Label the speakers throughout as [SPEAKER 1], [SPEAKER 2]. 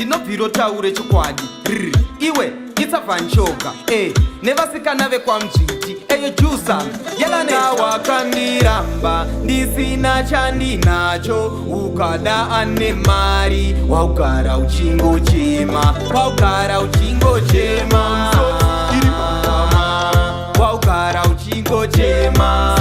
[SPEAKER 1] ndinobviro taure chokwadi iwe itsavhanchoka nevasikana vekwamdzviti eyo jusa yalanewakandiramba ndisina chandinacho ukada ane mari waugara uchingochema waugara uchingochema waugara uchingochema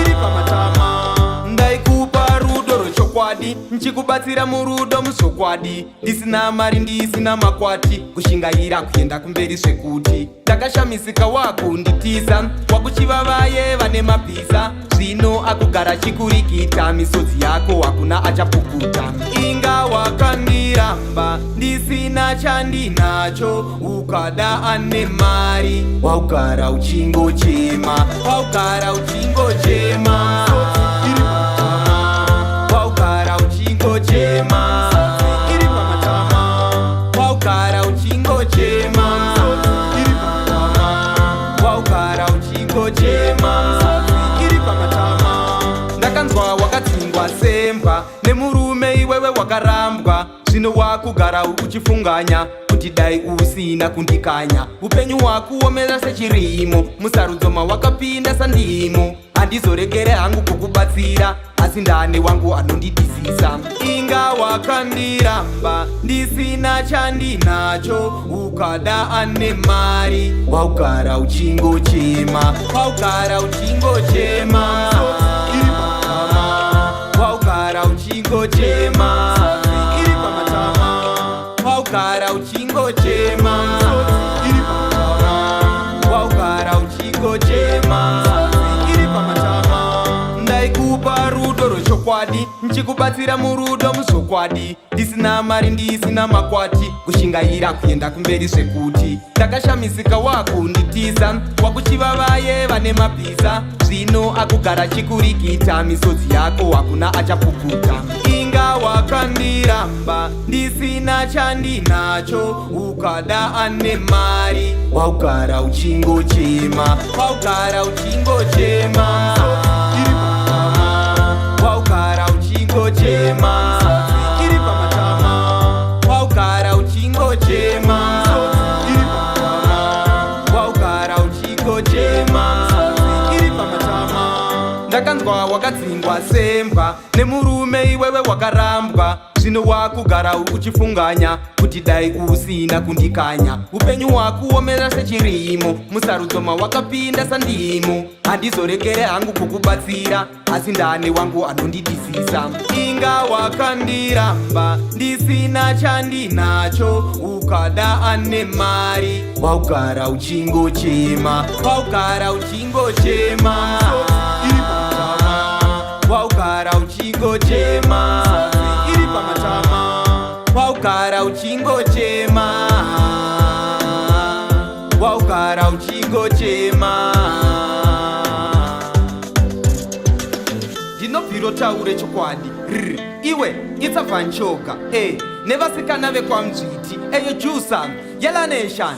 [SPEAKER 1] iri pamatama ndaikupa rudo rwechokwadi nchikubatsira murudo muzvokwadi ndisina mari ndisina makwati kushingaira kuenda kumberi zvekuti ndakashamisika wakunditiza wakuchivavaye vane mabhiza zvino akugara chikurikita misodzi yako hakuna achapukuta inga wakandiramba ndisina chandinacho ukada ane mari waugara uchingochema waugara uchingochema waugara uchingochema iri pamatama waugara uchingochema iri pamatama waugara uchingochema iri pamatama ndakanzwa wakatsingwa semba nemurume iwewe wakarambwa zvino wakugara uchifunganya kuti dai usina kundikanya upenyu wakuomera sechirimo musarudzo mawakapinda sandimo handizorekere hangu kukubatsira asi ndane wangu anondidizisa inga wakandiramba ndisina chandinacho ukada ane mari waugara uchingochema waugara uchingochema waugara uchingochema iri pamatama waugara uchingochema iri pamatama waugara uchingochema iri pamatama ndaikupa rudo rwechokwadi nchikubatsira murudo muzvokwadi ndisina mari ndisina makwati kushingaira kuenda kumberi zvekuti ndakashamisika wakunditiza wakuchivavaye vane mabhiza zvino akugara chikurikita misodzi yako hakuna achapukuta inga wakandiramba ndisina chandinacho ukada ane mari waugara uchingochema waugara uchingochema waugara uchingochema iri pamatama waugara uchingochema iri pamatama waugara uchingochema iri pamatama ndakanzwa wakatsingwa semba nemurume iwewe wakarambwa zvino wakugara uchifunganya kuti dai usina kundikanya upenyu wakuomera sechirimo musarudzo mawakapinda sandimo handizorekere hangu kukubatsira asi ndane wangu anondidizisa inga wakandiramba ndisina chandinacho ukada ane mari waugara uchingochema waugara uchingochema waugara uchingochema iri pamatama waugara uchingochema waugara uchingochema ndinobviro taure chokwadi iwe itsavhanchoka nevasikana vekwamdzviti eyo jusa yelanation